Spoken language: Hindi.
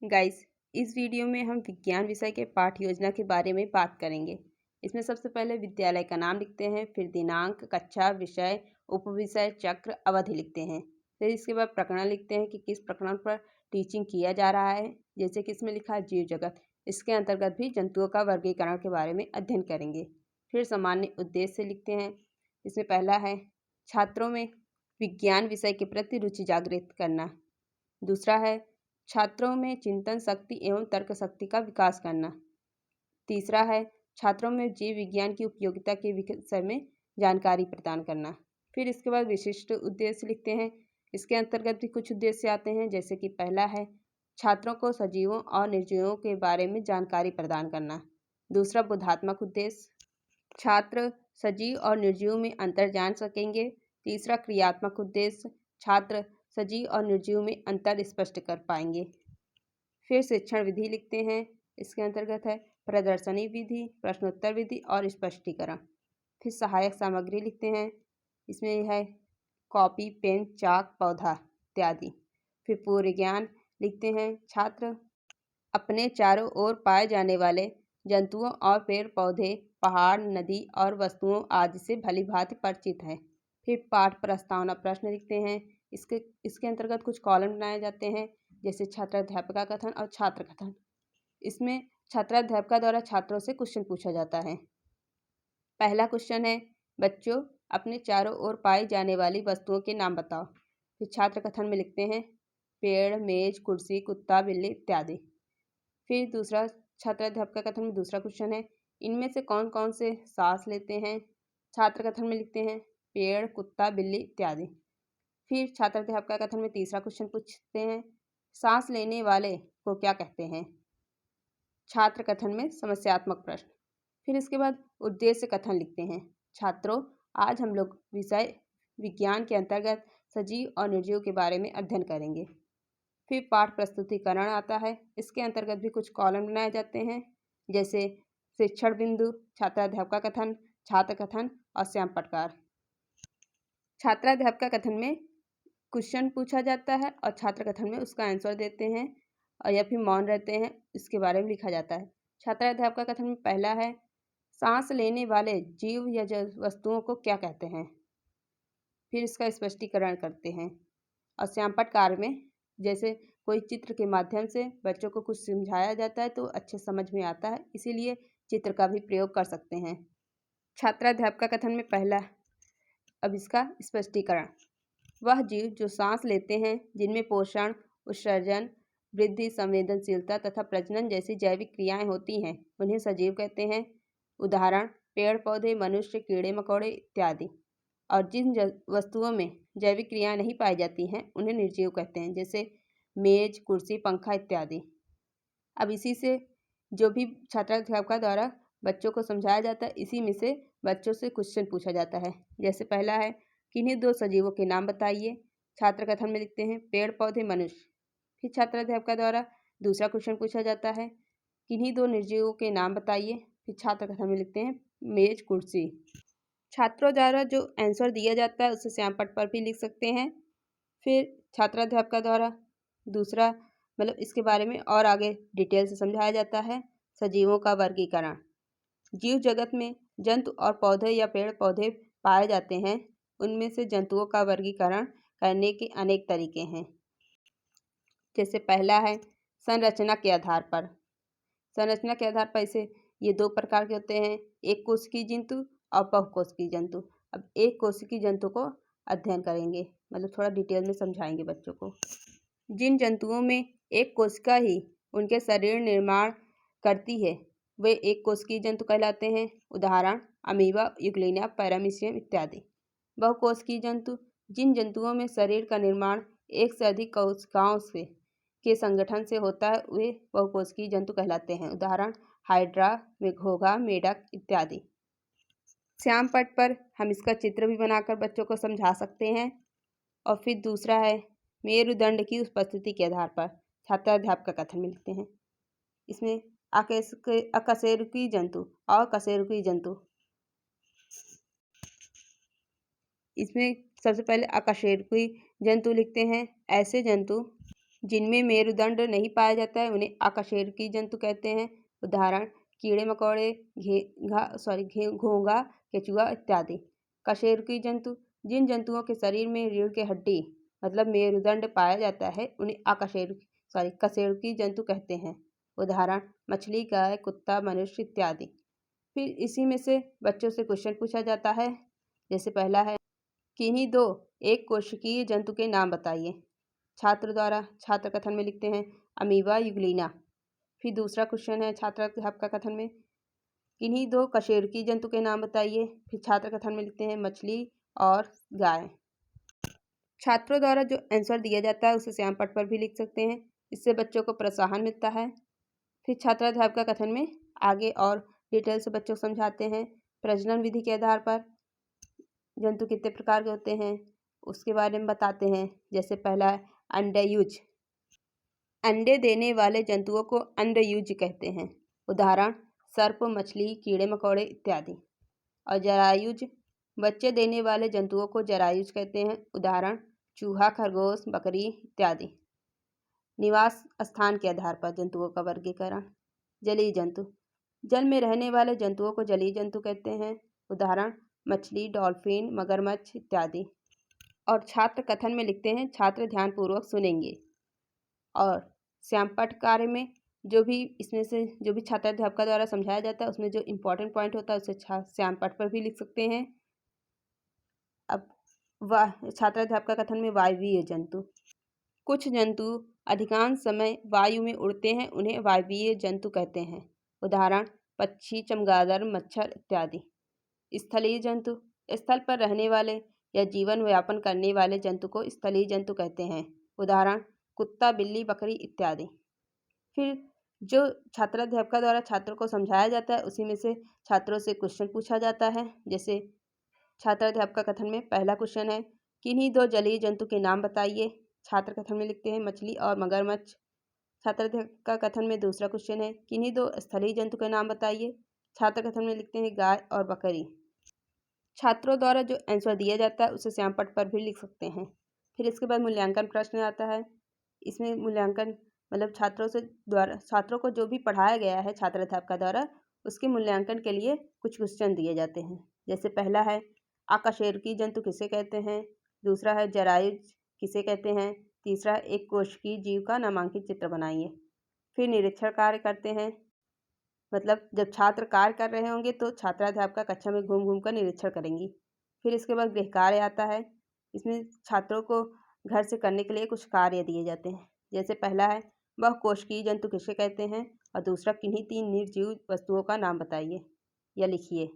गाइस, इस वीडियो में हम विज्ञान विषय के पाठ योजना के बारे में बात करेंगे। इसमें सबसे पहले विद्यालय का नाम लिखते हैं, फिर दिनांक, कक्षा, विषय, उपविषय, चक्र, अवधि लिखते हैं। फिर इसके बाद प्रकरण लिखते हैं कि किस प्रकरण पर टीचिंग किया जा रहा है। जैसे कि इसमें लिखा है जीव जगत, इसके अंतर्गत भी जंतुओं का वर्गीकरण के बारे में अध्ययन करेंगे। फिर सामान्य उद्देश्य लिखते हैं। इसमें पहला है छात्रों में विज्ञान विषय के प्रति रुचि जागृत करना। दूसरा है छात्रों में चिंतन शक्ति एवं तर्क शक्ति का विकास करना। तीसरा है छात्रों में जीव विज्ञान की उपयोगिता के विषय में जानकारी प्रदान करना। फिर इसके बाद विशिष्ट उद्देश्य लिखते हैं। इसके अंतर्गत भी कुछ उद्देश्य आते हैं, जैसे कि पहला है छात्रों को सजीवों और निर्जीवों के बारे में जानकारी प्रदान करना। दूसरा बोधात्मक उद्देश्य, छात्र सजीव और निर्जीव में अंतर जान सकेंगे। तीसरा क्रियात्मक उद्देश्य, छात्र सजीव और निर्जीव में अंतर स्पष्ट कर पाएंगे। फिर शिक्षण विधि लिखते हैं। इसके अंतर्गत है प्रदर्शनी विधि, प्रश्नोत्तर विधि और स्पष्टीकरण। फिर सहायक सामग्री लिखते हैं। इसमें है कॉपी, पेन, चाक, पौधा इत्यादि। फिर पूर्व ज्ञान लिखते हैं। छात्र अपने चारों ओर पाए जाने वाले जंतुओं और पेड़ पौधे, पहाड़, नदी और वस्तुओं आदि से भली भांति परिचित हैं। फिर पाठ प्रस्तावना प्रश्न लिखते हैं। इसके अंतर्गत कुछ कॉलम बनाए जाते हैं, जैसे छात्राध्यापक का कथन और छात्र कथन। इसमें छात्राध्यापक द्वारा छात्रों से क्वेश्चन पूछा जाता है। पहला क्वेश्चन है, बच्चों अपने चारों ओर पाई जाने वाली वस्तुओं के नाम बताओ। फिर छात्र कथन में लिखते हैं पेड़, मेज, कुर्सी, कुत्ता, बिल्ली इत्यादि। फिर दूसरा छात्राध्यापक कथन में दूसरा क्वेश्चन है, इनमें से कौन कौन से सांस लेते हैं। छात्र कथन में लिखते हैं पेड़, कुत्ता, बिल्ली इत्यादि। फिर छात्राध्यापक कथन में तीसरा क्वेश्चन पूछते हैं, सांस लेने वाले को क्या कहते हैं। छात्र कथन में समस्यात्मक प्रश्न। फिर इसके बाद उद्देश्य कथन लिखते हैं। छात्रों, आज हम लोग विषय विज्ञान के अंतर्गत सजीव और निर्जीव के बारे में अध्ययन करेंगे। फिर पाठ प्रस्तुतिकरण आता है। इसके अंतर्गत भी कुछ कॉलम बनाए जाते हैं, जैसे शिक्षण बिंदु, छात्राध्यापक कथन, छात्र कथन और श्याम पटकार। छात्राध्यापक कथन में क्वेश्चन पूछा जाता है और छात्र कथन में उसका आंसर देते हैं और या फिर मौन रहते हैं, इसके बारे में लिखा जाता है। छात्राध्यापक कथन में पहला है, सांस लेने वाले जीव या वस्तुओं को क्या कहते हैं। फिर इसका स्पष्टीकरण करते हैं। और श्यामपट कार्य में जैसे कोई चित्र के माध्यम से बच्चों को कुछ समझाया जाता है तो अच्छे समझ में आता है, इसीलिए चित्र का भी प्रयोग कर सकते हैं। छात्राध्यापक कथन में पहला, अब इसका स्पष्टीकरण, वह जीव जो सांस लेते हैं, जिनमें पोषण, उत्सर्जन, वृद्धि, संवेदनशीलता तथा प्रजनन जैसी जैविक क्रियाएं होती हैं, उन्हें सजीव कहते हैं। उदाहरण पेड़ पौधे, मनुष्य, कीड़े मकोड़े इत्यादि। और जिन वस्तुओं में जैविक क्रियाएं नहीं पाई जाती हैं, उन्हें निर्जीव कहते हैं, जैसे मेज, कुर्सी, पंखा इत्यादि। अब इसी से जो भी छात्राध्यापक द्वारा बच्चों को समझाया जाता है, इसी में से बच्चों से क्वेश्चन पूछा जाता है। जैसे पहला है, किन्हीं दो सजीवों के नाम बताइए। छात्र कथन में लिखते हैं पेड़ पौधे, मनुष्य। फिर छात्राध्यापक द्वारा दूसरा क्वेश्चन पूछा जाता है, किन्हीं दो निर्जीवों के नाम बताइए। फिर छात्र कथन में लिखते हैं मेज, कुर्सी। छात्रों द्वारा जो आंसर दिया जाता है उसे श्यामपट पर भी लिख सकते हैं। फिर छात्राध्यापक द्वारा दूसरा इसके बारे में और आगे डिटेल से समझाया जाता है। सजीवों का वर्गीकरण, जीव जगत में जंतु और पौधे या पेड़ पौधे पाए जाते हैं, उनमें से जंतुओं का वर्गीकरण करने के अनेक तरीके हैं। जैसे पहला है संरचना के आधार पर। संरचना के आधार पर इसे ये दो प्रकार के होते हैं, एक कोशिकीय जंतु और बहुकोशिकीय जंतु। अब एक कोशिकीय जंतु को अध्ययन करेंगे, थोड़ा डिटेल में समझाएंगे बच्चों को। जिन जंतुओं में एक कोशिका ही उनके शरीर निर्माण करती है, वे एक कोशिकीय जंतु कहलाते हैं। उदाहरण अमीबा, यूग्लिना, पैरामीशियम इत्यादि। बहुकोशिकीय जंतु, जिन जंतुओं में शरीर का निर्माण एक से अधिक कोशिकाओं से के संगठन से होता है, वे बहुकोशिकीय जंतु कहलाते हैं। उदाहरण हाइड्रा, घोंघा, मेढक इत्यादि। श्याम पट पर हम इसका चित्र भी बनाकर बच्चों को समझा सकते हैं। और फिर दूसरा है मेरुदंड की उपस्थिति के आधार पर। छात्राध्यापक कथन में लिखते हैं, इसमें अकशेरुकी जंतु और कशेरुकी जंतु। इसमें सबसे पहले अकशेरुकी जंतु लिखते हैं, ऐसे जंतु जिनमें मेरुदंड नहीं पाया जाता है उन्हें अकशेरुकी जंतु कहते हैं। उदाहरण कीड़े मकोड़े, घोंघा, केचुआ इत्यादि। कशेरुकी जंतु जिन जंतुओं के शरीर में रीढ़ की हड्डी मतलब मेरुदंड पाया जाता है उन्हें कशेरुकी जंतु कहते हैं। उदाहरण मछली, गाय, कुत्ता, मनुष्य इत्यादि। फिर इसी में से बच्चों से क्वेश्चन पूछा जाता है। जैसे पहला है, किन्हीं दो एक कोशिकीय जंतु के नाम बताइए। छात्र द्वारा छात्र कथन में लिखते हैं अमीबा यूग्लिना। फिर दूसरा क्वेश्चन है छात्र अध्यापक कथन में, किन्हीं दो कशेरुकी जंतु के नाम बताइए। फिर छात्र कथन में लिखते हैं मछली और गाय। छात्रों द्वारा जो आंसर दिया जाता है उसे श्याम पट्ट पर भी लिख सकते हैं, इससे बच्चों को प्रोत्साहन मिलता है। फिर छात्र अध्यापक कथन में आगे और डिटेल से बच्चों को समझाते हैं। प्रजनन विधि के आधार पर जंतु कितने प्रकार के होते हैं उसके बारे में बताते हैं। जैसे पहला है अंडयुज। अंडे देने वाले जंतुओं को अंडयुज कहते हैं। उदाहरण सर्प, मछली, कीड़े मकोड़े इत्यादि। और जरायुज, बच्चे देने वाले जंतुओं को जरायुज कहते हैं। उदाहरण चूहा, खरगोश, बकरी इत्यादि। निवास स्थान के आधार पर जंतुओं का वर्गीकरण। जलीय जंतु, जल में रहने वाले जंतुओं को जलीय जंतु कहते हैं। उदाहरण मछली, डॉल्फिन, मगरमच्छ इत्यादि। और छात्र कथन में लिखते हैं छात्र ध्यानपूर्वक सुनेंगे। और श्याम पट्ट कार्य में जो भी इसमें से जो भी छात्र अध्यापक द्वारा समझाया जाता है उसमें जो इम्पोर्टेंट पॉइंट होता है उसे श्याम पट्ट पर भी लिख सकते हैं। अब छात्र अध्यापक कथन में वायवीय जंतु। कुछ जंतु अधिकांश समय वायु में उड़ते हैं, उन्हें वायवीय जंतु कहते हैं। उदाहरण पक्षी, चमगादड़, मच्छर इत्यादि। स्थलीय जंतु, स्थल पर रहने वाले या जीवन यापन करने वाले जंतु को स्थलीय जंतु कहते हैं। उदाहरण कुत्ता, बिल्ली, बकरी इत्यादि। फिर जो छात्राध्यापक द्वारा छात्रों को समझाया जाता है उसी में से छात्रों से क्वेश्चन पूछा जाता है। जैसे छात्राध्यापक कथन में पहला क्वेश्चन है, किन्हीं दो जलीय जंतु के नाम बताइए। छात्र कथन में लिखते हैं मछली और मगरमच्छ। छात्राध्यापक कथन में दूसरा क्वेश्चन है, किन्हीं दो स्थलीय जंतु के नाम बताइए। छात्र कथन में लिखते हैं गाय और बकरी। छात्रों द्वारा जो आंसर दिया जाता है उसे श्याम पट्ट पर भी लिख सकते हैं। फिर इसके बाद मूल्यांकन प्रश्न आता है। इसमें मूल्यांकन मतलब छात्रों को जो भी पढ़ाया गया है छात्र अध्यापक द्वारा उसके मूल्यांकन के लिए कुछ क्वेश्चन दिए जाते हैं। जैसे पहला है अकशेरुकी जंतु किसे कहते हैं। दूसरा है जरायुज किसे कहते हैं। तीसरा एक कोशिकीय जीव का नामांकित चित्र बनाइए। फिर निरीक्षण कार्य करते हैं, मतलब जब छात्र कार्य कर रहे होंगे तो छात्राध्यापक कक्षा में घूम घूम कर निरीक्षण करेंगी। फिर इसके बाद गृह कार्य आता है। इसमें छात्रों को घर से करने के लिए कुछ कार्य दिए जाते हैं। जैसे पहला है वह कोशिकीय जंतु किसे कहते हैं और दूसरा किन्हीं तीन निर्जीव वस्तुओं का नाम बताइए या लिखिए।